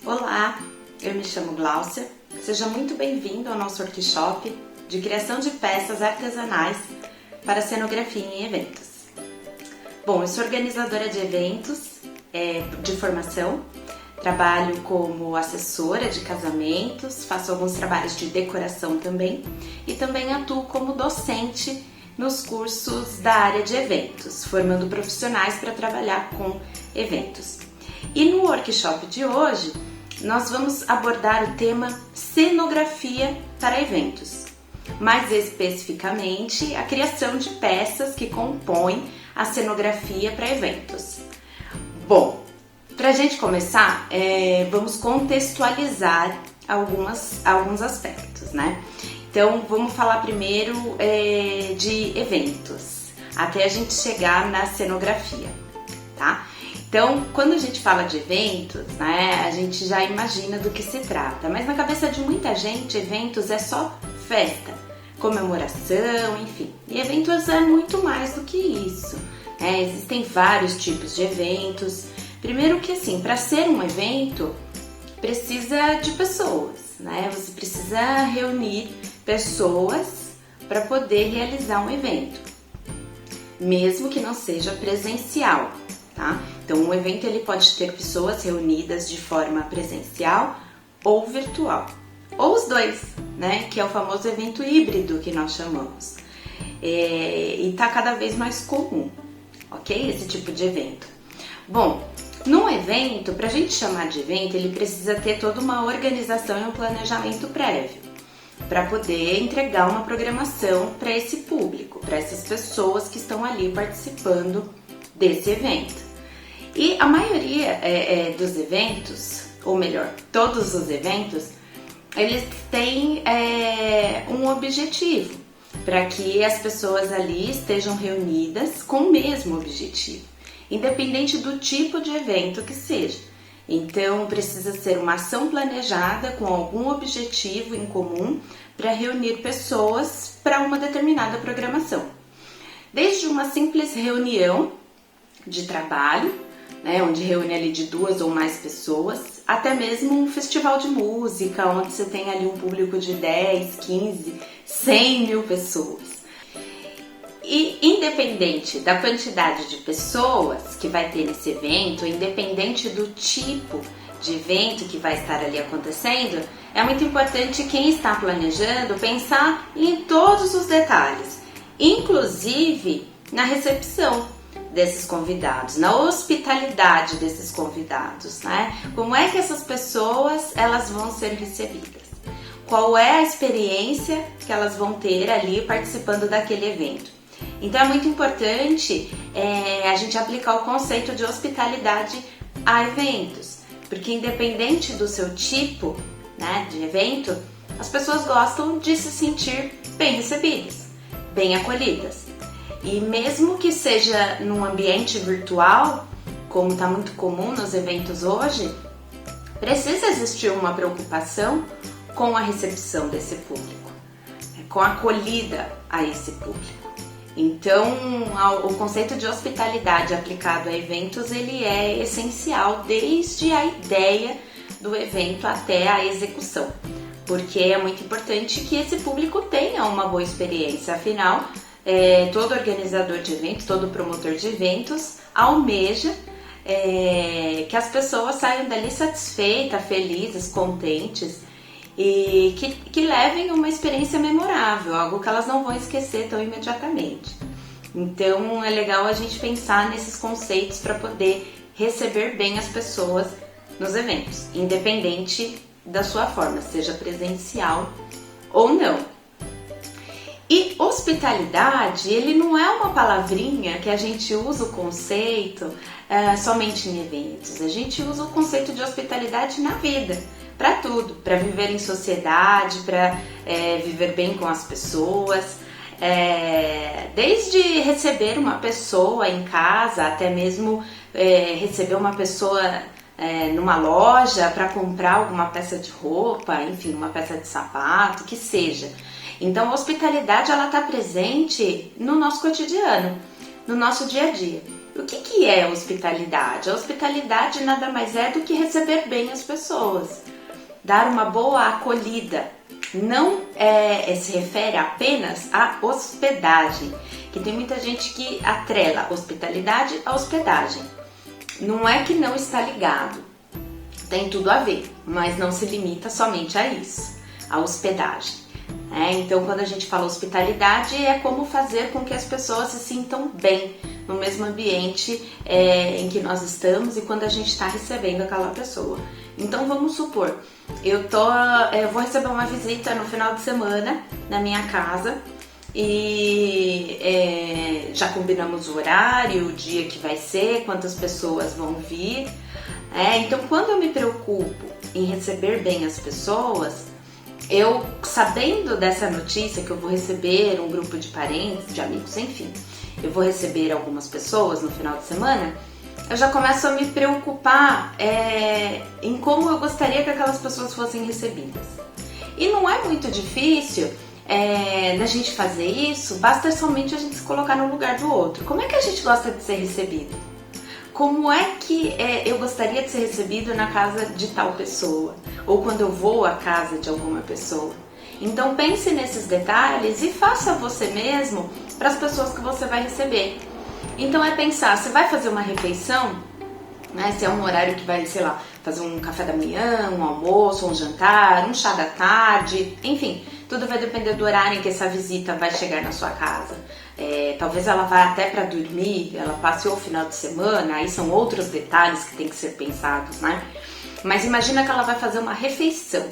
Olá, eu me chamo Gláucia. Seja muito bem-vindo ao nosso workshop de criação de peças artesanais para cenografia em eventos. Bom, eu sou organizadora de eventos de formação, trabalho como assessora de casamentos, faço alguns trabalhos de decoração também e também atuo como docente nos cursos da área de eventos, formando profissionais para trabalhar com eventos. E no workshop de hoje, nós vamos abordar o tema cenografia para eventos. Mais especificamente, a criação de peças que compõem a cenografia para eventos. Bom, para a gente começar, vamos contextualizar alguns aspectos, né? Então, vamos falar primeiro de eventos, até a gente chegar na cenografia, tá? Então, quando a gente fala de eventos, né, a gente já imagina do que se trata, mas na cabeça de muita gente, eventos é só festa, comemoração, enfim. E eventos é muito mais do que isso, né? Existem vários tipos de eventos. Primeiro que assim, para ser um evento, precisa de pessoas, né? Você precisa reunir pessoas para poder realizar um evento, mesmo que não seja presencial, tá? Então, um evento ele pode ter pessoas reunidas de forma presencial ou virtual, ou os dois, né? Que é o famoso evento híbrido que nós chamamos. E tá cada vez mais comum, ok? Esse tipo de evento. Bom, num evento, para a gente chamar de evento, ele precisa ter toda uma organização e um planejamento prévio para poder entregar uma programação para esse público, para essas pessoas que estão ali participando desse evento. E a maioria dos eventos, ou melhor, todos os eventos, eles têm um objetivo, para que as pessoas ali estejam reunidas com o mesmo objetivo, independente do tipo de evento que seja. Então, precisa ser uma ação planejada com algum objetivo em comum para reunir pessoas para uma determinada programação. Desde uma simples reunião de trabalho, né, onde reúne ali de 2 ou mais pessoas, até mesmo um festival de música, onde você tem ali um público de 10, 15, 100 mil pessoas. E independente da quantidade de pessoas que vai ter nesse evento, independente do tipo de evento que vai estar ali acontecendo, é muito importante quem está planejando pensar em todos os detalhes, inclusive na recepção desses convidados, na hospitalidade desses convidados, né? Como é que essas pessoas elas vão ser recebidas? Qual é a experiência que elas vão ter ali participando daquele evento? Então é muito importante a gente aplicar o conceito de hospitalidade a eventos, porque independente do seu tipo, né, de evento, as pessoas gostam de se sentir bem recebidas, bem acolhidas. E mesmo que seja num ambiente virtual, como está muito comum nos eventos hoje, precisa existir uma preocupação com a recepção desse público, com a acolhida a esse público. Então, o conceito de hospitalidade aplicado a eventos, ele é essencial desde a ideia do evento até a execução, porque é muito importante que esse público tenha uma boa experiência, afinal, todo organizador de eventos, todo promotor de eventos almeja que as pessoas saiam dali satisfeitas, felizes, contentes e que levem uma experiência memorável, algo que elas não vão esquecer tão imediatamente. Então é legal a gente pensar nesses conceitos para poder receber bem as pessoas nos eventos, independente da sua forma, seja presencial ou não. E hospitalidade, ele não é uma palavrinha que a gente usa o conceito somente em eventos. A gente usa o conceito de hospitalidade na vida, para tudo, para viver em sociedade, para viver bem com as pessoas, desde receber uma pessoa em casa, até mesmo receber uma pessoa numa loja para comprar alguma peça de roupa, enfim, uma peça de sapato, que seja. Então, a hospitalidade ela está presente no nosso cotidiano, no nosso dia a dia. O que é hospitalidade? A hospitalidade nada mais é do que receber bem as pessoas, dar uma boa acolhida. Não se refere apenas à hospedagem, que tem muita gente que atrela hospitalidade à hospedagem. Não é que não está ligado, tem tudo a ver, mas não se limita somente a isso, a hospedagem. Então, quando a gente fala hospitalidade, é como fazer com que as pessoas se sintam bem no mesmo ambiente em que nós estamos e quando a gente está recebendo aquela pessoa. Então, vamos supor, eu vou receber uma visita no final de semana na minha casa e já combinamos o horário, o dia que vai ser, quantas pessoas vão vir. Então, quando eu me preocupo em receber bem as pessoas, eu, sabendo dessa notícia que eu vou receber um grupo de parentes, de amigos, enfim, eu vou receber algumas pessoas no final de semana, eu já começo a me preocupar em como eu gostaria que aquelas pessoas fossem recebidas. E não é muito difícil da gente fazer isso, basta somente a gente se colocar no lugar do outro. Como é que a gente gosta de ser recebido? Como é que eu gostaria de ser recebido na casa de tal pessoa? Ou quando eu vou à casa de alguma pessoa? Então pense nesses detalhes e faça você mesmo para as pessoas que você vai receber. Então é pensar, você vai fazer uma refeição, né? Se é um horário que vai, sei lá, fazer um café da manhã, um almoço, um jantar, um chá da tarde, enfim, tudo vai depender do horário em que essa visita vai chegar na sua casa. Talvez ela vá até para dormir, ela passe o final de semana, aí são outros detalhes que tem que ser pensados, né? Mas imagina que ela vai fazer uma refeição.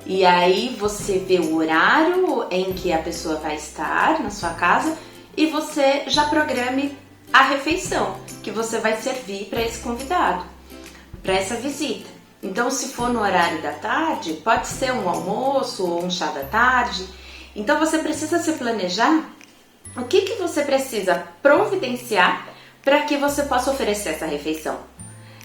E aí você vê o horário em que a pessoa vai estar na sua casa e você já programe a refeição que você vai servir para esse convidado, para essa visita. Então, se for no horário da tarde, pode ser um almoço ou um chá da tarde. Então, você precisa se planejar o que você precisa providenciar para que você possa oferecer essa refeição.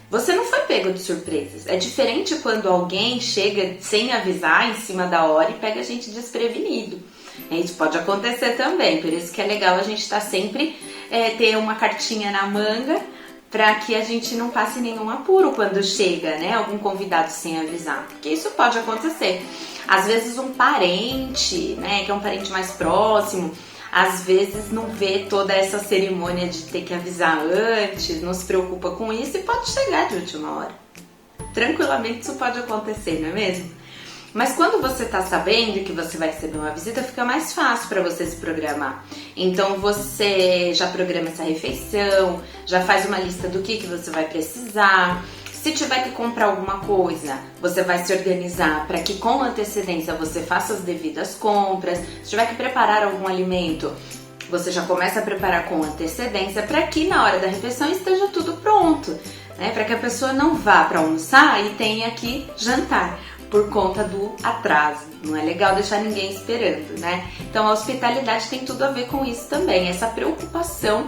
Você não foi pego de surpresas. É diferente quando alguém chega sem avisar em cima da hora e pega a gente desprevenido. Isso pode acontecer também, por isso que é legal a gente estar sempre ter uma cartinha na manga para que a gente não passe nenhum apuro quando chega, né, algum convidado sem avisar, porque isso pode acontecer. Às vezes um parente, né, que é um parente mais próximo, às vezes não vê toda essa cerimônia de ter que avisar antes, não se preocupa com isso e pode chegar de última hora. Tranquilamente isso pode acontecer, não é mesmo? Mas quando você está sabendo que você vai receber uma visita, fica mais fácil para você se programar. Então você já programa essa refeição, já faz uma lista do que você vai precisar. Se tiver que comprar alguma coisa, você vai se organizar para que com antecedência você faça as devidas compras. Se tiver que preparar algum alimento, você já começa a preparar com antecedência para que na hora da refeição esteja tudo pronto, né? Para que a pessoa não vá para almoçar e tenha que jantar por conta do atraso. Não é legal deixar ninguém esperando, né? Então a hospitalidade tem tudo a ver com isso também, essa preocupação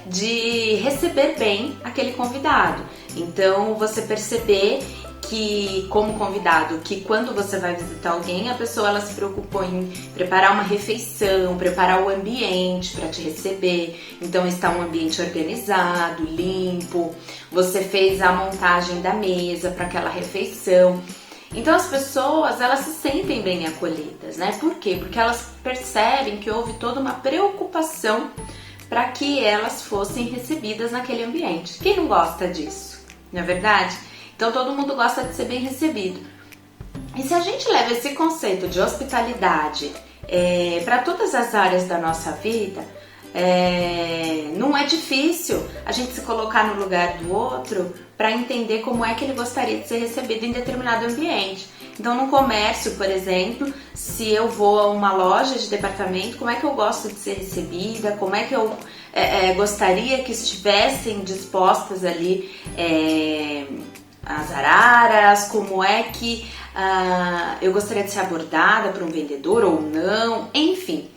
de receber bem aquele convidado. Então você perceber que, como convidado, que quando você vai visitar alguém, a pessoa ela se preocupou em preparar uma refeição, preparar o ambiente para te receber. Então está um ambiente organizado, limpo, você fez a montagem da mesa para aquela refeição. Então as pessoas, elas se sentem bem acolhidas, né? Por quê? Porque elas percebem que houve toda uma preocupação para que elas fossem recebidas naquele ambiente. Quem não gosta disso? Não é verdade? Então todo mundo gosta de ser bem recebido. E se a gente leva esse conceito de hospitalidade para todas as áreas da nossa vida, não é difícil a gente se colocar no lugar do outro para entender como é que ele gostaria de ser recebido em determinado ambiente. Então, no comércio, por exemplo, se eu vou a uma loja de departamento, como é que eu gosto de ser recebida? Como é que eu gostaria que estivessem dispostas ali as araras? Como é que eu gostaria de ser abordada por um vendedor ou não? Enfim.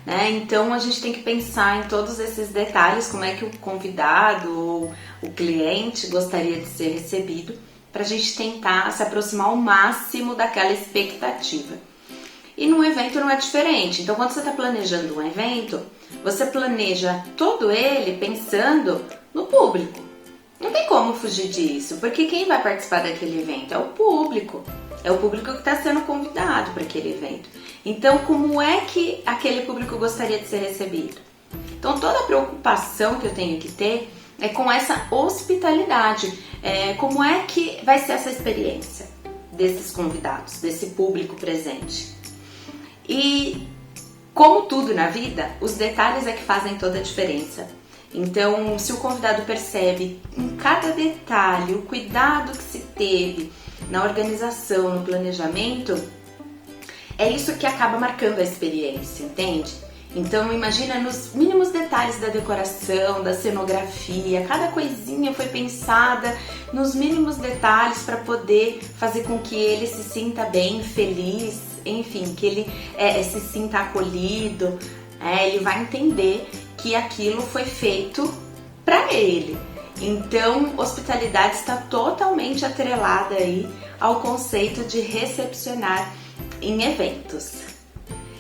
Né? Então a gente tem que pensar em todos esses detalhes, como é que o convidado ou o cliente gostaria de ser recebido, para a gente tentar se aproximar ao máximo daquela expectativa. E num evento não é diferente. Então quando você está planejando um evento, você planeja todo ele pensando no público. Não tem como fugir disso, porque quem vai participar daquele evento é o público. É o público que está sendo convidado para aquele evento. Então, como é que aquele público gostaria de ser recebido? Então, toda a preocupação que eu tenho que ter é com essa hospitalidade. Como é que vai ser essa experiência desses convidados, desse público presente? E, como tudo na vida, os detalhes é que fazem toda a diferença. Então, se o convidado percebe em cada detalhe o cuidado que se teve na organização, no planejamento, é isso que acaba marcando a experiência, entende? Então, imagina nos mínimos detalhes da decoração, da cenografia, cada coisinha foi pensada nos mínimos detalhes para poder fazer com que ele se sinta bem, feliz, enfim, que ele se sinta acolhido, ele vai entender que aquilo foi feito para ele. Então, hospitalidade está totalmente atrelada aí ao conceito de recepcionar em eventos.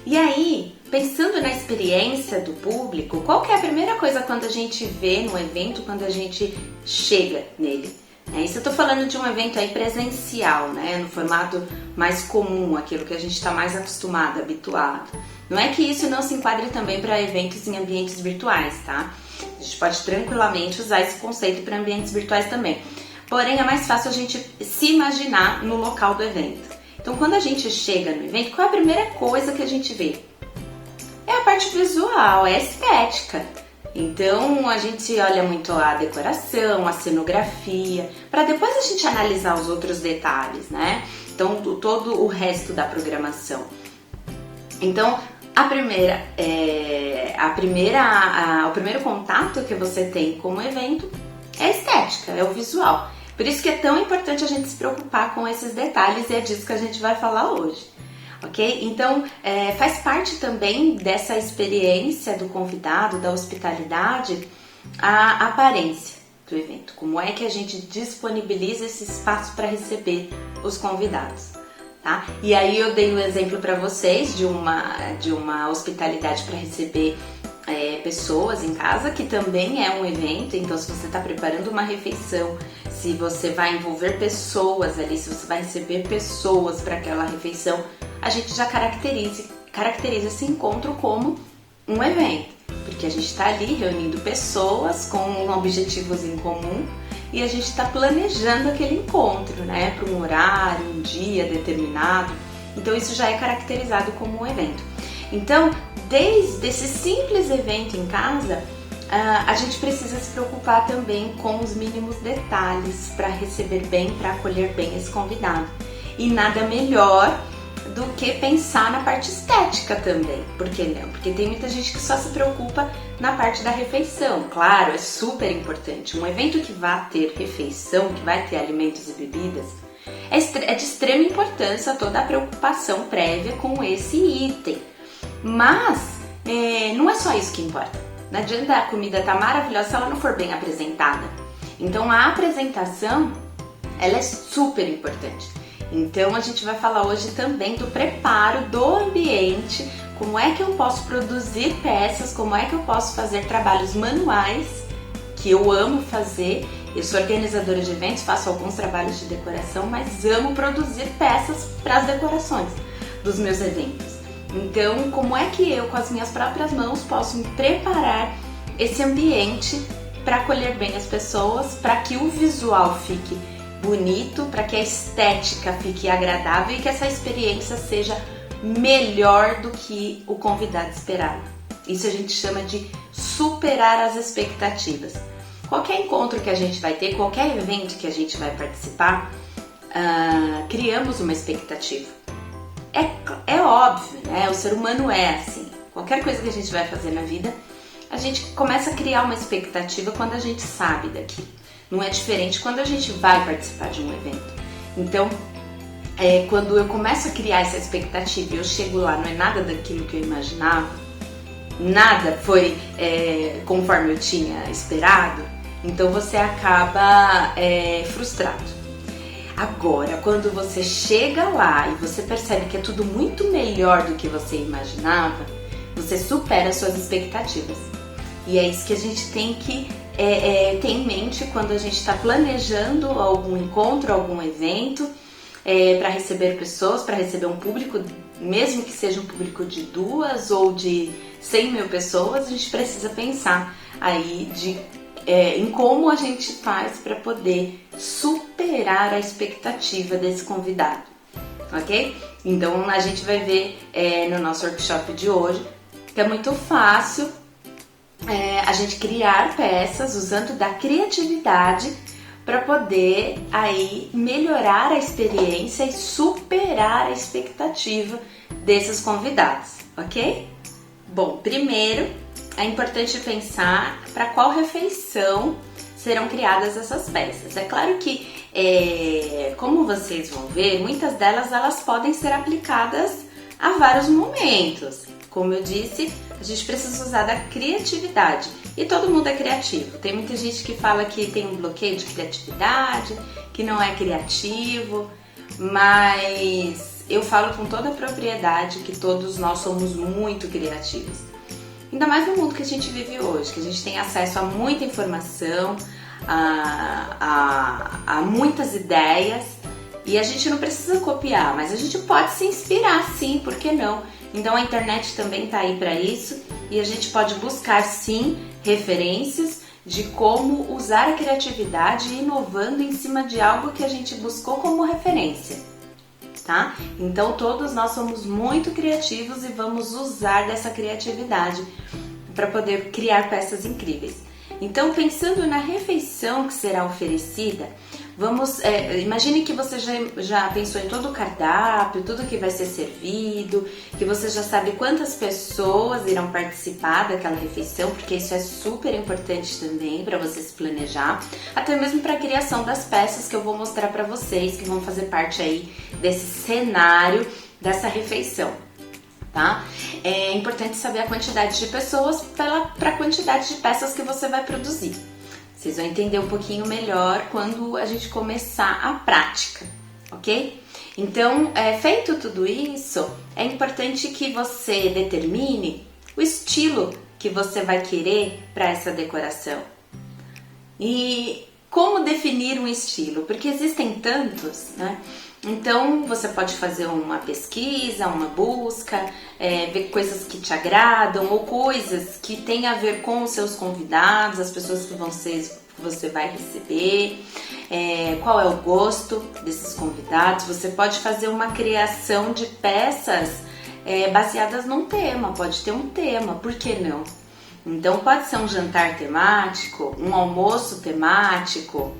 E aí, pensando na experiência do público, qual que é a primeira coisa quando a gente vê no evento, quando a gente chega nele? Isso eu tô falando de um evento aí presencial, né? No formato mais comum, aquilo que a gente está mais acostumado, habituado. Não é que isso não se enquadre também para eventos em ambientes virtuais, tá? A gente pode tranquilamente usar esse conceito para ambientes virtuais também. Porém, é mais fácil a gente se imaginar no local do evento. Então, quando a gente chega no evento, qual é a primeira coisa que a gente vê? É a parte visual, é a estética. Então, a gente olha muito a decoração, a cenografia, para depois a gente analisar os outros detalhes, né? Então, todo o resto da programação. Então, o primeiro contato que você tem com o evento é a estética, é o visual. Por isso que é tão importante a gente se preocupar com esses detalhes e é disso que a gente vai falar hoje, ok? Então, faz parte também dessa experiência do convidado, da hospitalidade, a aparência do evento. Como é que a gente disponibiliza esse espaço para receber os convidados, tá? E aí eu dei um exemplo para vocês de uma hospitalidade para receber pessoas em casa, que também é um evento. Então, se você está preparando uma refeição, se você vai envolver pessoas ali, se você vai receber pessoas para aquela refeição, a gente já caracteriza esse encontro como um evento, porque a gente está ali reunindo pessoas com objetivos em comum e a gente está planejando aquele encontro, né, para um horário, um dia determinado. Então, isso já é caracterizado como um evento. Então, desde esse simples evento em casa, a gente precisa se preocupar também com os mínimos detalhes para receber bem, para acolher bem esse convidado. E nada melhor do que pensar na parte estética também. Por que não? Porque tem muita gente que só se preocupa na parte da refeição. Claro, é super importante. Um evento que vai ter refeição, que vai ter alimentos e bebidas, é de extrema importância toda a preocupação prévia com esse item. Mas não é só isso que importa. Não adianta a comida estar maravilhosa se ela não for bem apresentada. Então a apresentação, ela é super importante. Então a gente vai falar hoje também do preparo do ambiente, como é que eu posso produzir peças, como é que eu posso fazer trabalhos manuais, que eu amo fazer. Eu sou organizadora de eventos, faço alguns trabalhos de decoração, mas amo produzir peças para as decorações dos meus eventos. Então, como é que eu, com as minhas próprias mãos, posso preparar esse ambiente para acolher bem as pessoas, para que o visual fique bonito, para que a estética fique agradável e que essa experiência seja melhor do que o convidado esperava. Isso a gente chama de superar as expectativas. Qualquer encontro que a gente vai ter, qualquer evento que a gente vai participar, criamos uma expectativa. É óbvio, né? O ser humano é assim. Qualquer coisa que a gente vai fazer na vida, a gente começa a criar uma expectativa quando a gente sabe daquilo. Não é diferente quando a gente vai participar de um evento. Então, quando eu começo a criar essa expectativa e eu chego lá, não é nada daquilo que eu imaginava, nada foi conforme eu tinha esperado, então você acaba frustrado. Agora, quando você chega lá e você percebe que é tudo muito melhor do que você imaginava, você supera as suas expectativas. E é isso que a gente tem que ter em mente quando a gente está planejando algum encontro, algum evento, para receber pessoas, para receber um público, mesmo que seja um público de 2 ou de 100 mil pessoas, a gente precisa pensar aí em como a gente faz para poder superar a expectativa desse convidado, ok? Então a gente vai ver no nosso workshop de hoje que é muito fácil a gente criar peças usando da criatividade para poder aí melhorar a experiência e superar a expectativa desses convidados, ok? Bom, primeiro é importante pensar para qual refeição serão criadas essas peças. É claro que, como vocês vão ver, muitas delas elas podem ser aplicadas a vários momentos. Como eu disse, a gente precisa usar da criatividade. E todo mundo é criativo. Tem muita gente que fala que tem um bloqueio de criatividade, que não é criativo, mas eu falo com toda a propriedade que todos nós somos muito criativos. Ainda mais no mundo que a gente vive hoje, que a gente tem acesso a muita informação, a muitas ideias, e a gente não precisa copiar, mas a gente pode se inspirar sim, por que não? Então a internet também está aí para isso e a gente pode buscar sim referências de como usar a criatividade inovando em cima de algo que a gente buscou como referência, tá? Então todos nós somos muito criativos e vamos usar dessa criatividade para poder criar peças incríveis. Então, pensando na refeição que será oferecida, imagine que você já pensou em todo o cardápio, tudo que vai ser servido, que você já sabe quantas pessoas irão participar daquela refeição, porque isso é super importante também para você se planejar, até mesmo para a criação das peças que eu vou mostrar para vocês, que vão fazer parte aí desse cenário dessa refeição. Tá? É importante saber a quantidade de pessoas para a quantidade de peças que você vai produzir. Vocês vão entender um pouquinho melhor quando a gente começar a prática, ok? Então, feito tudo isso, é importante que você determine o estilo que você vai querer para essa decoração. E como definir um estilo? Porque existem tantos, né? Então, você pode fazer uma pesquisa, uma busca, ver coisas que te agradam ou coisas que têm a ver com os seus convidados, as pessoas que você vai receber, qual é o gosto desses convidados. Você pode fazer uma criação de peças baseadas num tema, pode ter um tema, por que não? Então, pode ser um jantar temático, um almoço temático.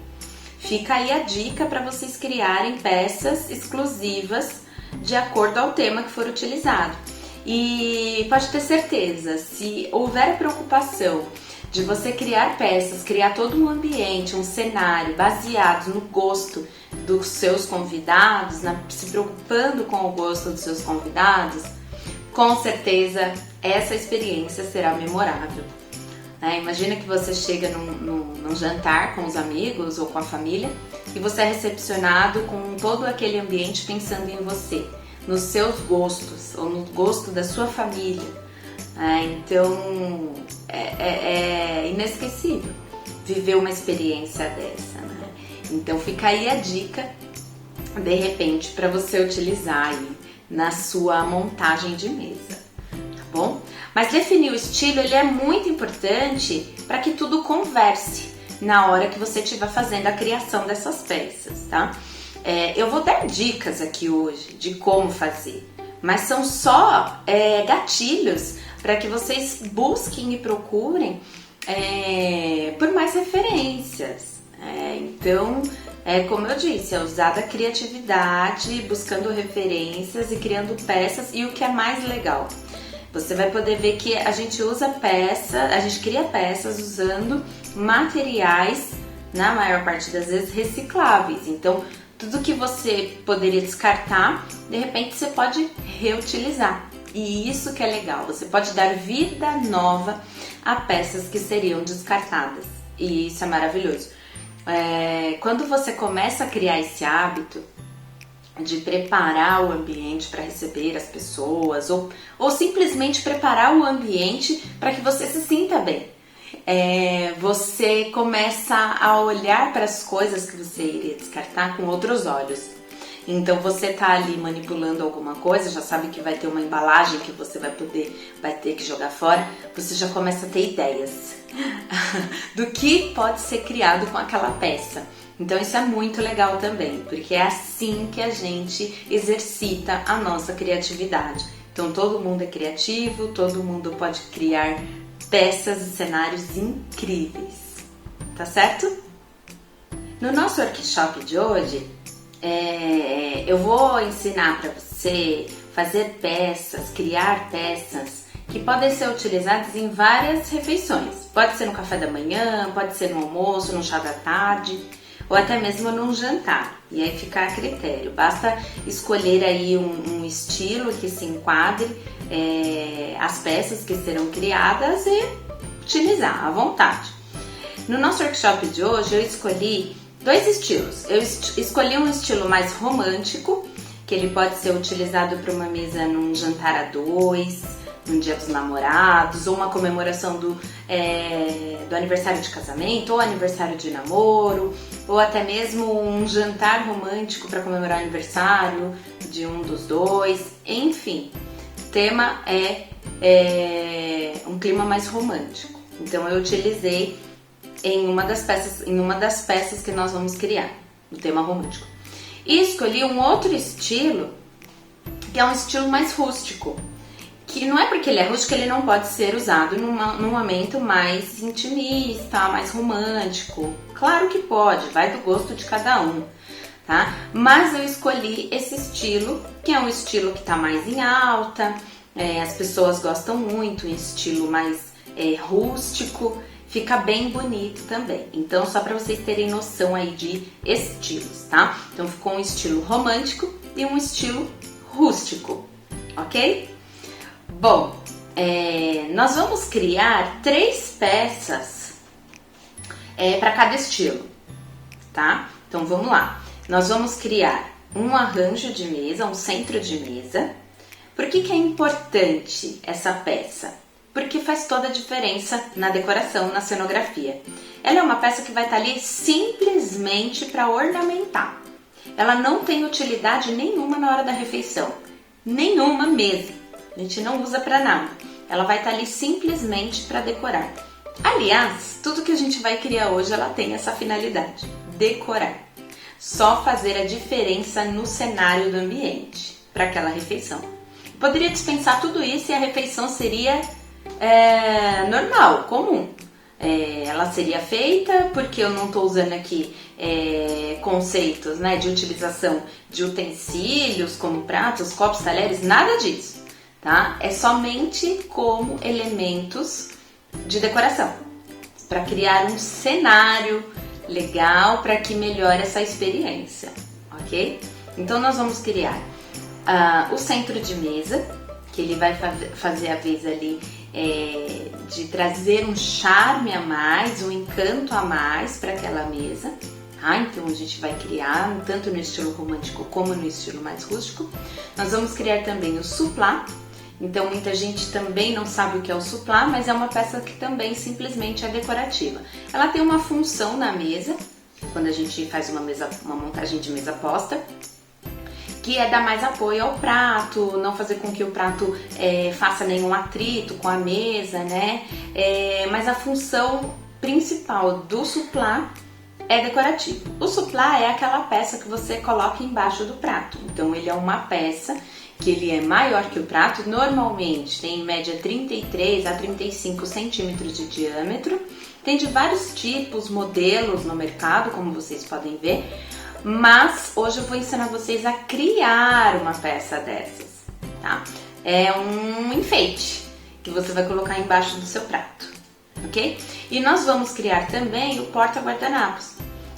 Fica aí a dica para vocês criarem peças exclusivas de acordo ao tema que for utilizado. E pode ter certeza, se houver preocupação de você criar peças, criar todo um ambiente, um cenário baseado no gosto dos seus convidados, se preocupando com o gosto dos seus convidados, com certeza essa experiência será memorável. Imagina que você chega num jantar com os amigos ou com a família e você é recepcionado com todo aquele ambiente pensando em você, nos seus gostos ou no gosto da sua família. Então é inesquecível viver uma experiência dessa, né? Então fica aí a dica, de repente, para você utilizar aí na sua montagem de mesa, tá bom? Mas definir o estilo, ele é muito importante para que tudo converse na hora que você estiver fazendo a criação dessas peças, tá? Eu vou dar dicas aqui hoje de como fazer, mas são só gatilhos para que vocês busquem e procurem por mais referências. Então, como eu disse, é usar da criatividade, buscando referências e criando peças. E o que é mais legal, você vai poder ver que a gente cria peças usando materiais, na maior parte das vezes, recicláveis. Então, tudo que você poderia descartar, de repente você pode reutilizar. E isso que é legal, você pode dar vida nova a peças que seriam descartadas. E isso é maravilhoso. Quando você começa a criar esse hábito de preparar o ambiente para receber as pessoas ou simplesmente preparar o ambiente para que você se sinta bem. você começa a olhar para as coisas que você iria descartar com outros olhos. Então você tá ali manipulando alguma coisa, já sabe que vai ter uma embalagem que você vai ter que jogar fora, você já começa a ter ideias do que pode ser criado com aquela peça. Então isso é muito legal também, porque é assim que a gente exercita a nossa criatividade. Então todo mundo é criativo, todo mundo pode criar peças e cenários incríveis, tá certo? No nosso workshop de hoje, eu vou ensinar para você fazer peças, criar peças que podem ser utilizadas em várias refeições. Pode ser no café da manhã, pode ser no almoço, no chá da tarde ou até mesmo num jantar. E aí fica a critério. Basta escolher aí um estilo que se enquadre as peças que serão criadas e utilizar à vontade. No nosso workshop de hoje eu escolhi 2 estilos. Eu escolhi um estilo mais romântico, que ele pode ser utilizado para uma mesa num jantar a 2, num dia dos namorados, ou uma comemoração do aniversário de casamento, ou aniversário de namoro, ou até mesmo um jantar romântico para comemorar o aniversário de um dos dois. Enfim, o tema é um clima mais romântico. Então eu utilizei em uma das peças que nós vamos criar, no tema romântico. E escolhi um outro estilo, que é um estilo mais rústico, que não é porque ele é rústico que ele não pode ser usado num momento mais intimista, mais romântico. Claro que pode, vai do gosto de cada um, tá? Mas eu escolhi esse estilo, que é um estilo que está mais em alta, as pessoas gostam muito, um estilo mais rústico, fica bem bonito também. Então, só para vocês terem noção aí de estilos, tá? Então, ficou um estilo romântico e um estilo rústico, ok? Bom, nós vamos criar 3 peças para cada estilo, tá? Então, vamos lá. Nós vamos criar um arranjo de mesa, um centro de mesa. Por que é importante essa peça? Porque faz toda a diferença na decoração, na cenografia. Ela é uma peça que vai estar ali simplesmente para ornamentar. Ela não tem utilidade nenhuma na hora da refeição. Nenhuma mesmo. A gente não usa para nada. Ela vai estar ali simplesmente para decorar. Aliás, tudo que a gente vai criar hoje, ela tem essa finalidade. Decorar. Só fazer a diferença no cenário do ambiente para aquela refeição. Poderia dispensar tudo isso e a refeição seria normal, comum. Ela seria feita porque eu não estou usando aqui conceitos, né, de utilização de utensílios como pratos, copos, talheres, nada disso, tá? É somente como elementos de decoração para criar um cenário legal para que melhore essa experiência, ok? Então nós vamos criar o centro de mesa, que ele vai fazer a vez ali de trazer um charme a mais, um encanto a mais para aquela mesa. Então a gente vai criar tanto no estilo romântico como no estilo mais rústico. Nós vamos criar também o suplá. Então muita gente também não sabe o que é o suplá, mas é uma peça que também simplesmente é decorativa. Ela tem uma função na mesa, quando a gente faz uma montagem de mesa posta, que é dar mais apoio ao prato, não fazer com que o prato faça nenhum atrito com a mesa, né? Mas a função principal do suplá é decorativo. O suplá é aquela peça que você coloca embaixo do prato. Então ele é uma peça que ele é maior que o prato, normalmente tem em média 33 a 35 centímetros de diâmetro. Tem de vários tipos, modelos no mercado, como vocês podem ver. Mas hoje eu vou ensinar vocês a criar uma peça dessas, tá? É um enfeite que você vai colocar embaixo do seu prato, ok? E nós vamos criar também o porta-guardanapos,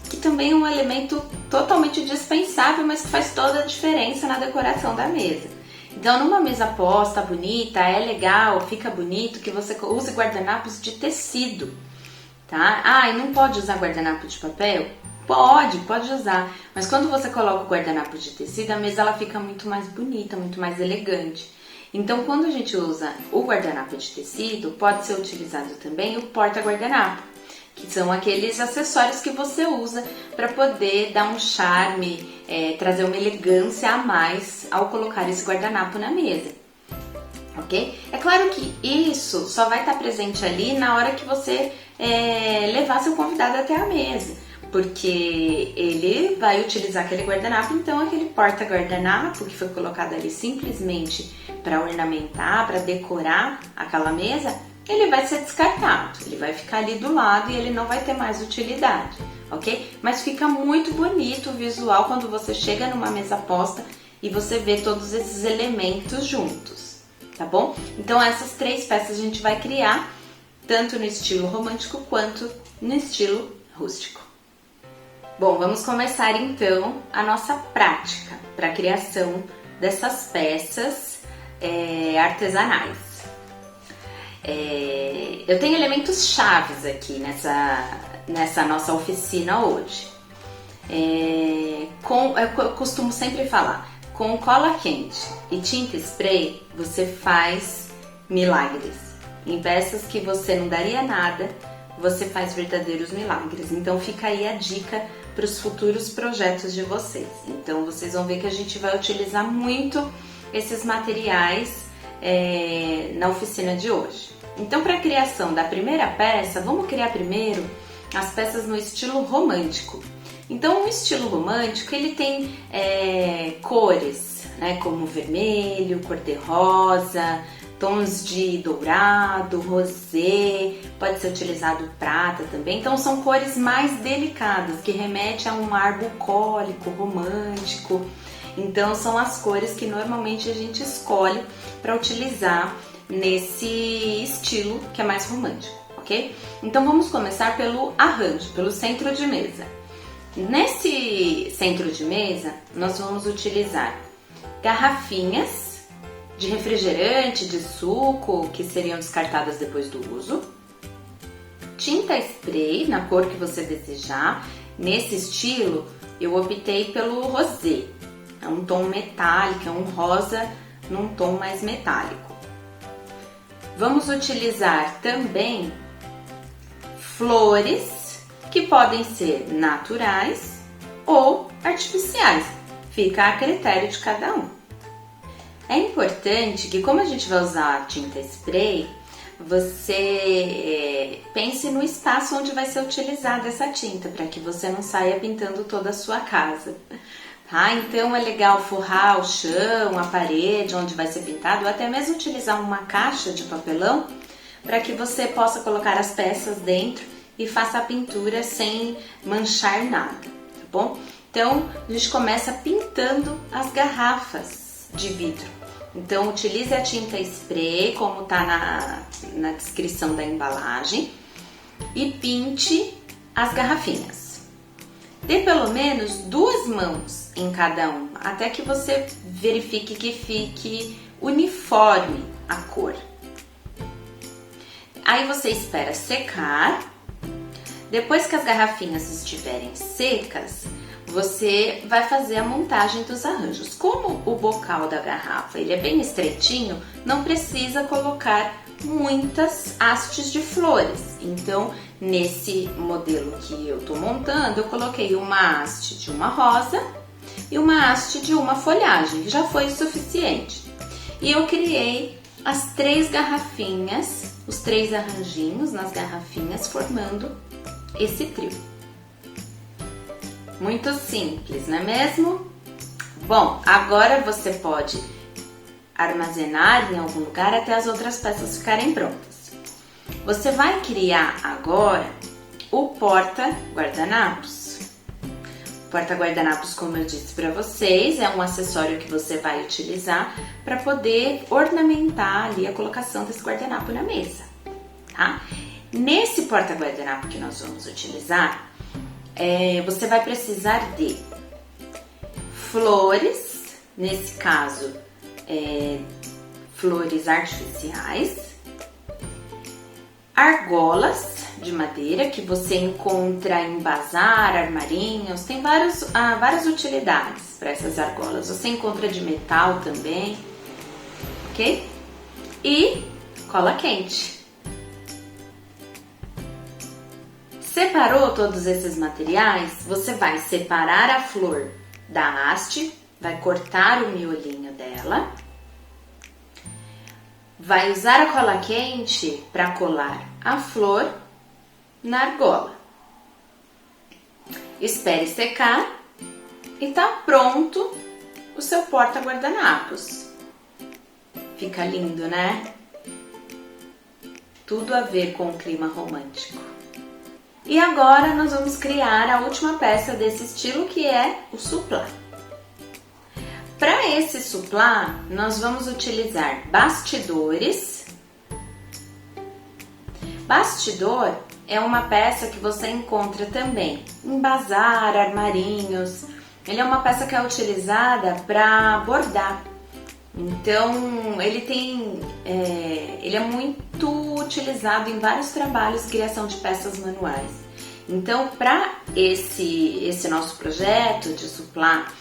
que também é um elemento totalmente dispensável, mas que faz toda a diferença na decoração da mesa. Então, numa mesa posta, bonita, é legal, fica bonito que você use guardanapos de tecido, tá? E não pode usar guardanapo de papel? Pode usar, mas quando você coloca o guardanapo de tecido, a mesa ela fica muito mais bonita, muito mais elegante. Então, quando a gente usa o guardanapo de tecido, pode ser utilizado também o porta-guardanapo, que são aqueles acessórios que você usa para poder dar um charme, trazer uma elegância a mais ao colocar esse guardanapo na mesa, ok? É claro que isso só vai estar presente ali na hora que você levar seu convidado até a mesa, porque ele vai utilizar aquele guardanapo, então aquele porta-guardanapo que foi colocado ali simplesmente para ornamentar, para decorar aquela mesa, ele vai ser descartado, ele vai ficar ali do lado e ele não vai ter mais utilidade, ok? Mas fica muito bonito o visual quando você chega numa mesa posta e você vê todos esses elementos juntos, tá bom? Então essas 3 peças a gente vai criar, tanto no estilo romântico quanto no estilo rústico. Bom, vamos começar então a nossa prática para a criação dessas peças artesanais. Eu tenho elementos chaves aqui nessa nossa oficina hoje. Eu costumo sempre falar, com cola quente e tinta spray você faz milagres. Em peças que você não daria nada, você faz verdadeiros milagres. Então fica aí a dica para os futuros projetos de vocês. Então vocês vão ver que a gente vai utilizar muito esses materiais na oficina de hoje. Então, para a criação da primeira peça, vamos criar primeiro as peças no estilo romântico. Então, o estilo romântico, ele tem cores, né, como vermelho, cor-de-rosa, tons de dourado, rosé, pode ser utilizado prata também. Então, são cores mais delicadas, que remetem a um ar bucólico, romântico. Então, são as cores que normalmente a gente escolhe para utilizar nesse estilo que é mais romântico, ok? Então vamos começar pelo arranjo, pelo centro de mesa. Nesse centro de mesa nós vamos utilizar garrafinhas de refrigerante, de suco, que seriam descartadas depois do uso, tinta spray na cor que você desejar. Nesse estilo eu optei pelo rosé, é um tom metálico, é um rosa num tom mais metálico. Vamos utilizar também flores que podem ser naturais ou artificiais, fica a critério de cada um. É importante que, como a gente vai usar tinta spray, você pense no espaço onde vai ser utilizada essa tinta, para que você não saia pintando toda a sua casa. Tá? Então é legal forrar o chão, a parede onde vai ser pintado, ou até mesmo utilizar uma caixa de papelão para que você possa colocar as peças dentro e faça a pintura sem manchar nada, tá bom? Então a gente começa pintando as garrafas de vidro. Então utilize a tinta spray, como está na descrição da embalagem, e pinte as garrafinhas. Dê pelo menos 2 mãos em cada uma, até que você verifique que fique uniforme a cor. Aí você espera secar. Depois que as garrafinhas estiverem secas, você vai fazer a montagem dos arranjos. Como o bocal da garrafa ele é bem estreitinho, não precisa colocar muitas hastes de flores. Então, nesse modelo que eu tô montando, eu coloquei uma haste de uma rosa e uma haste de uma folhagem, que já foi o suficiente. E eu criei as 3 garrafinhas, os 3 arranjinhos nas garrafinhas, formando esse trio. Muito simples, não é mesmo? Bom, agora você pode armazenar em algum lugar até as outras peças ficarem prontas. Você vai criar agora o porta-guardanapos. O porta-guardanapos, como eu disse para vocês, é um acessório que você vai utilizar para poder ornamentar ali a colocação desse guardanapo na mesa, tá? Nesse porta-guardanapo que nós vamos utilizar, você vai precisar de flores, nesse caso, flores artificiais, argolas de madeira que você encontra em bazar, armarinhos, tem várias utilidades para essas argolas. Você encontra de metal também, ok? E cola quente. Separou todos esses materiais? Você vai separar a flor da haste, vai cortar o miolinho dela, vai usar a cola quente para colar a flor na argola. Espere secar e tá pronto o seu porta-guardanapos. Fica lindo, né? Tudo a ver com o clima romântico. E agora nós vamos criar a última peça desse estilo, que é o suplá. Para esse suplá, nós vamos utilizar bastidores. Bastidor é uma peça que você encontra também em bazar, armarinhos. Ele é uma peça que é utilizada para bordar. Então, ele é muito utilizado em vários trabalhos de criação de peças manuais. Então, para esse nosso projeto de suplá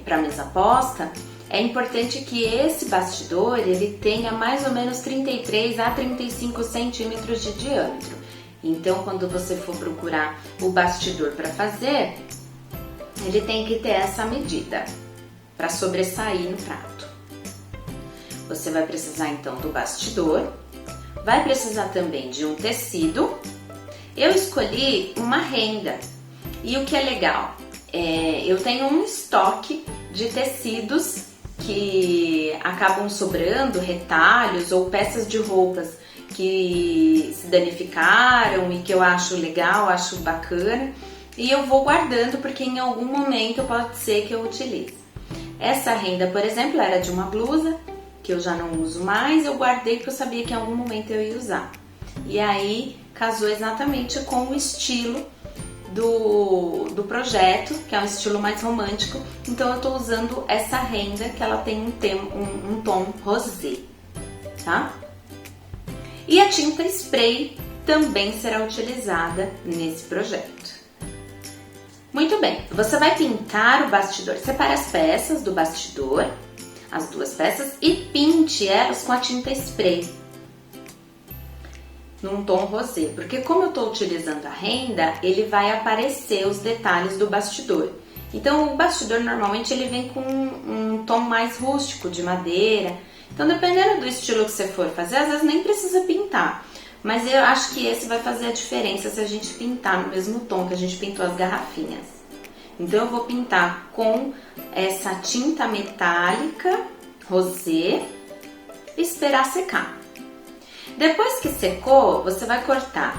para mesa posta, é importante que esse bastidor ele tenha mais ou menos 33 a 35 centímetros de diâmetro. Então, quando você for procurar o bastidor para fazer, ele tem que ter essa medida para sobressair no prato. Você vai precisar então do bastidor, vai precisar também de um tecido. Eu escolhi uma renda e o que é legal, eu tenho um estoque de tecidos que acabam sobrando, retalhos ou peças de roupas que se danificaram e que eu acho legal, acho bacana, e eu vou guardando porque em algum momento pode ser que eu utilize. Essa renda, por exemplo, era de uma blusa que eu já não uso mais, eu guardei porque eu sabia que em algum momento eu ia usar. E aí casou exatamente com o estilo do projeto, que é um estilo mais romântico. Então eu tô usando essa renda que ela tem um tom rosé, tá? E a tinta spray também será utilizada nesse projeto. Muito bem, você vai pintar o bastidor. Separe as peças do bastidor, as duas peças, e pinte elas com a tinta spray num tom rosé, porque como eu estou utilizando a renda, ele vai aparecer os detalhes do bastidor. Então o bastidor normalmente ele vem com um tom mais rústico, de madeira. Então dependendo do estilo que você for fazer, às vezes nem precisa pintar. Mas eu acho que esse vai fazer a diferença se a gente pintar no mesmo tom que a gente pintou as garrafinhas. Então eu vou pintar com essa tinta metálica rosé e esperar secar. Depois que secou, você vai cortar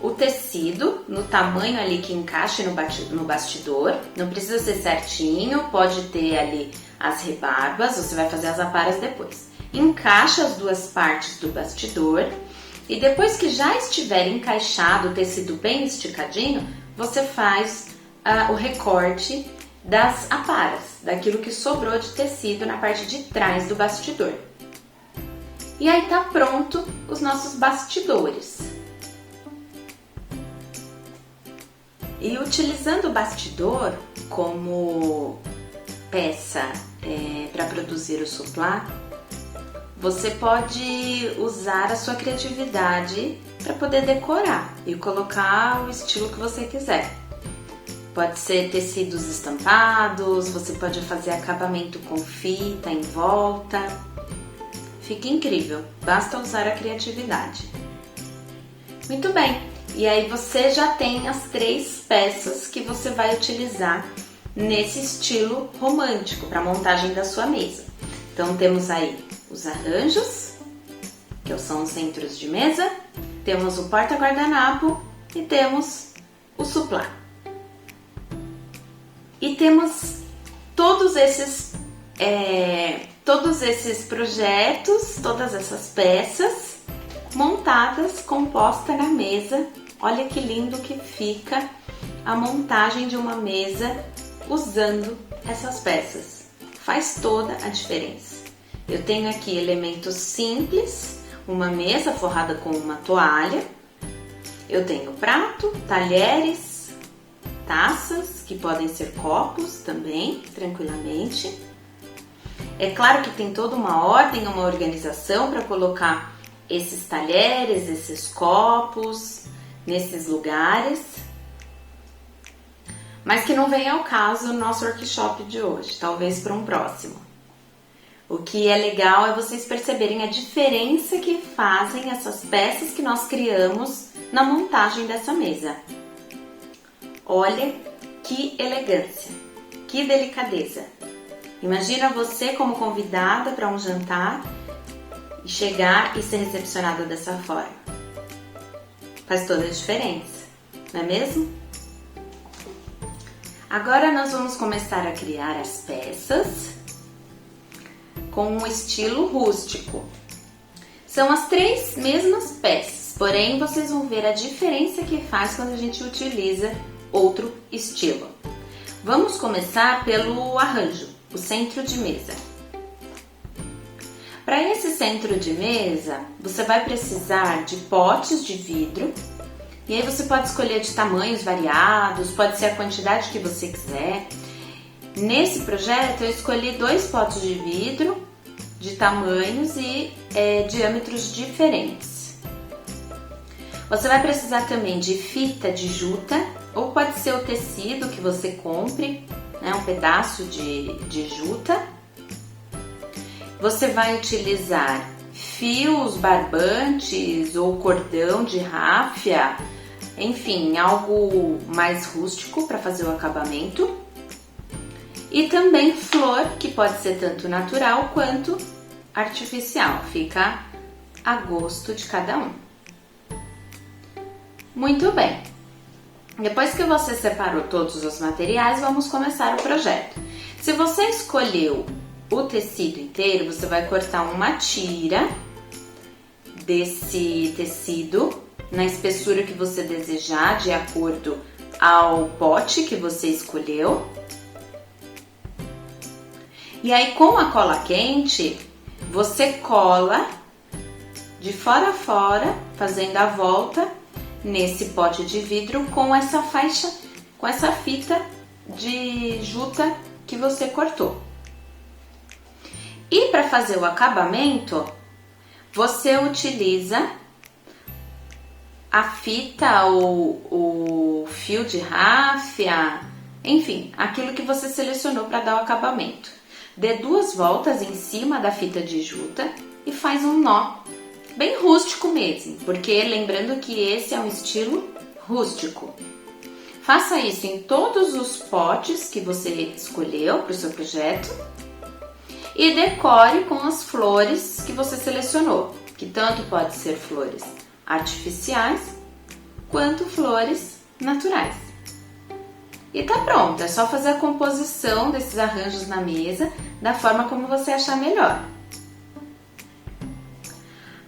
o tecido no tamanho ali que encaixe no bastidor. Não precisa ser certinho, pode ter ali as rebarbas, você vai fazer as aparas depois. Encaixa as duas partes do bastidor e depois que já estiver encaixado o tecido bem esticadinho, você faz o recorte das aparas, daquilo que sobrou de tecido na parte de trás do bastidor. E aí tá pronto os nossos bastidores. E utilizando o bastidor como peça para produzir o suplá, você pode usar a sua criatividade para poder decorar e colocar o estilo que você quiser. Pode ser tecidos estampados, você pode fazer acabamento com fita em volta. Fica incrível, basta usar a criatividade. Muito bem, e aí você já tem as 3 peças que você vai utilizar nesse estilo romântico para a montagem da sua mesa. Então temos aí os arranjos, que são os centros de mesa, temos o porta-guardanapo e temos o suplá. E temos todos esses projetos, todas essas peças montadas, composta na mesa. Olha que lindo que fica a montagem de uma mesa usando essas peças. Faz toda a diferença. Eu tenho aqui elementos simples, uma mesa forrada com uma toalha. Eu tenho prato, talheres, taças, que podem ser copos também, tranquilamente. É claro que tem toda uma ordem, uma organização para colocar esses talheres, esses copos, nesses lugares, mas que não vem ao caso no nosso workshop de hoje, talvez para um próximo. O que é legal é vocês perceberem a diferença que fazem essas peças que nós criamos na montagem dessa mesa. Olha que elegância, que delicadeza. Imagina você como convidada para um jantar e chegar e ser recepcionada dessa forma. Faz toda a diferença, não é mesmo? Agora nós vamos começar a criar as peças com um estilo rústico. São as 3 mesmas peças, porém vocês vão ver a diferença que faz quando a gente utiliza outro estilo. Vamos começar pelo arranjo, o centro de mesa. Para esse centro de mesa, você vai precisar de potes de vidro, e aí você pode escolher de tamanhos variados, pode ser a quantidade que você quiser. Nesse projeto eu escolhi 2 potes de vidro de tamanhos e diâmetros diferentes. Você vai precisar também de fita de juta, ou pode ser o tecido que você compre, né, um pedaço de juta. Você vai utilizar fios barbantes ou cordão de ráfia, enfim, algo mais rústico para fazer o acabamento. E também flor, que pode ser tanto natural quanto artificial, fica a gosto de cada um. Muito bem, depois que você separou todos os materiais, vamos começar o projeto. Se você escolheu o tecido inteiro, você vai cortar uma tira desse tecido na espessura que você desejar, de acordo ao pote que você escolheu. E aí, com a cola quente, você cola de fora a fora, fazendo a volta nesse pote de vidro com essa faixa, com essa fita de juta que você cortou. E para fazer o acabamento, você utiliza a fita ou o fio de ráfia, enfim, aquilo que você selecionou para dar o acabamento. Dê 2 voltas em cima da fita de juta e faz um nó, bem rústico mesmo, porque lembrando que esse é um estilo rústico. Faça isso em todos os potes que você escolheu para o seu projeto e decore com as flores que você selecionou, que tanto pode ser flores artificiais quanto flores naturais. E tá pronto, é só fazer a composição desses arranjos na mesa da forma como você achar melhor.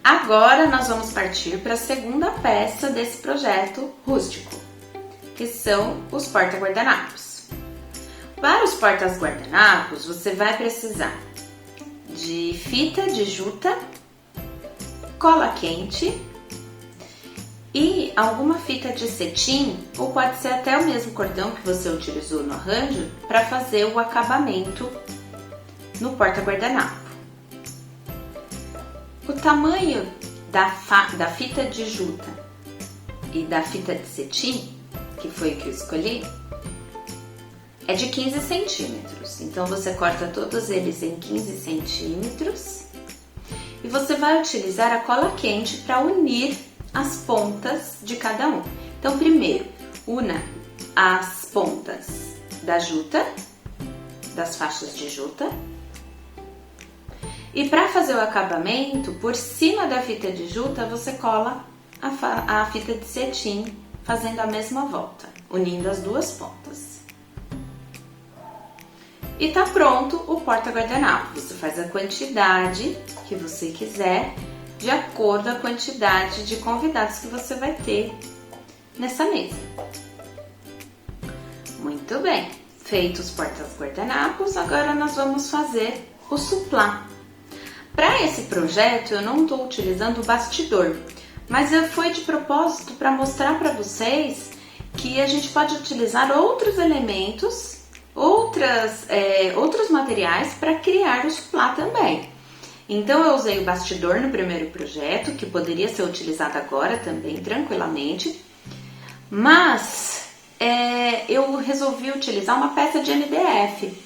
Agora nós vamos partir para a segunda peça desse projeto rústico, que são os porta-guardanapos. Para os porta-guardanapos, você vai precisar de fita de juta, cola quente e alguma fita de cetim, ou pode ser até o mesmo cordão que você utilizou no arranjo para fazer o acabamento no porta-guardanapo. O tamanho da fita de juta e da fita de cetim, que foi o que eu escolhi, é de 15 centímetros. Então você corta todos eles em 15 centímetros e você vai utilizar a cola quente para unir as pontas de cada um. Então primeiro, una as pontas da juta, das faixas de juta. E para fazer o acabamento, por cima da fita de juta, você cola a fita de cetim, fazendo a mesma volta, unindo as 2 pontas. E tá pronto o porta-guardanapo. Você faz a quantidade que você quiser, de acordo com a quantidade de convidados que você vai ter nessa mesa. Muito bem, feitos os porta-guardanapos, agora nós vamos fazer o suplá. Para esse projeto eu não estou utilizando o bastidor, mas foi de propósito para mostrar para vocês que a gente pode utilizar outros elementos outros materiais para criar o suplá também. Então eu usei o bastidor no primeiro projeto, que poderia ser utilizado agora também tranquilamente, mas eu resolvi utilizar uma peça de MDF,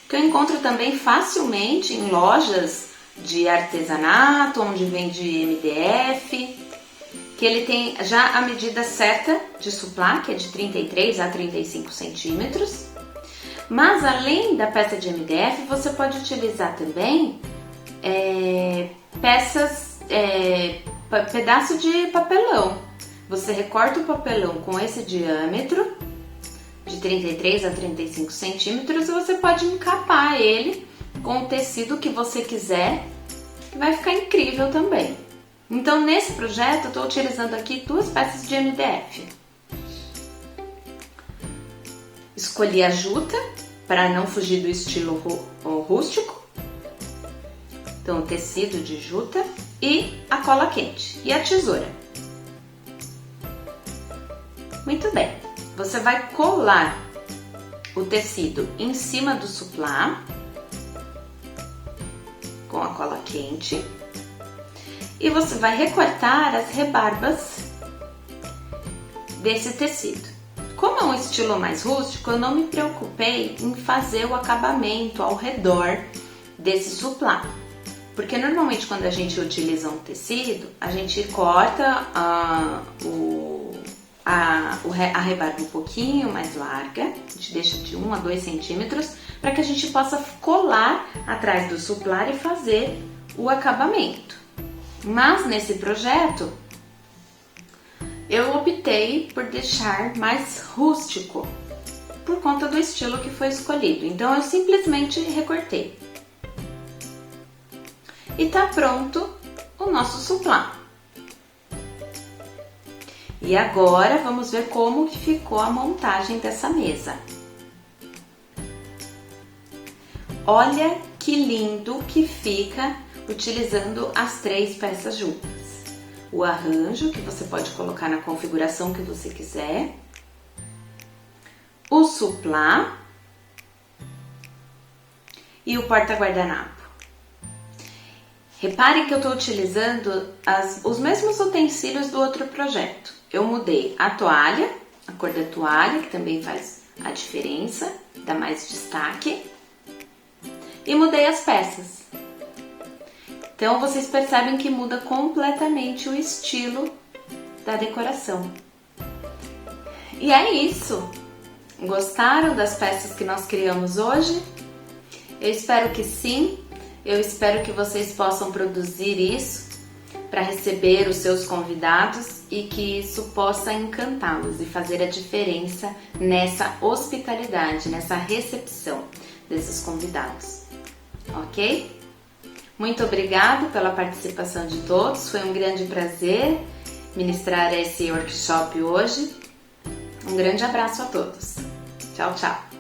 que eu encontro também facilmente em lojas de artesanato, onde vende MDF, que ele tem já a medida certa de suplá, que é de 33 a 35 centímetros. Mas além da peça de MDF, você pode utilizar também pedaço de papelão. Você recorta o papelão com esse diâmetro, de 33 a 35 centímetros, e você pode encapar ele com o tecido que você quiser, que vai ficar incrível também. Então, nesse projeto, eu estou utilizando aqui 2 peças de MDF. Escolhi a juta, para não fugir do estilo rústico. Então, o tecido de juta e a cola quente e a tesoura. Muito bem, você vai colar o tecido em cima do suplá com a cola quente e você vai recortar as rebarbas desse tecido. Como é um estilo mais rústico, eu não me preocupei em fazer o acabamento ao redor desse suplá, porque normalmente quando a gente utiliza um tecido, a gente corta a rebarba um pouquinho mais larga, a gente deixa de 1 a 2 centímetros, para que a gente possa colar atrás do suplá e fazer o acabamento. Mas nesse projeto, eu optei por deixar mais rústico, por conta do estilo que foi escolhido. Então eu simplesmente recortei. E tá pronto o nosso suplá. E agora vamos ver como que ficou a montagem dessa mesa. Olha que lindo que fica utilizando as 3 peças juntas. O arranjo, que você pode colocar na configuração que você quiser. O suplá. E o porta-guardanapo. Reparem que eu estou utilizando os mesmos utensílios do outro projeto. Eu mudei a toalha, a cor da toalha, que também faz a diferença, dá mais destaque. E mudei as peças. Então, vocês percebem que muda completamente o estilo da decoração. E é isso! Gostaram das peças que nós criamos hoje? Eu espero que sim. Eu espero que vocês possam produzir isso para receber os seus convidados e que isso possa encantá-los e fazer a diferença nessa hospitalidade, nessa recepção desses convidados. Ok? Muito obrigado pela participação de todos, foi um grande prazer ministrar esse workshop hoje. Um grande abraço a todos. Tchau, tchau!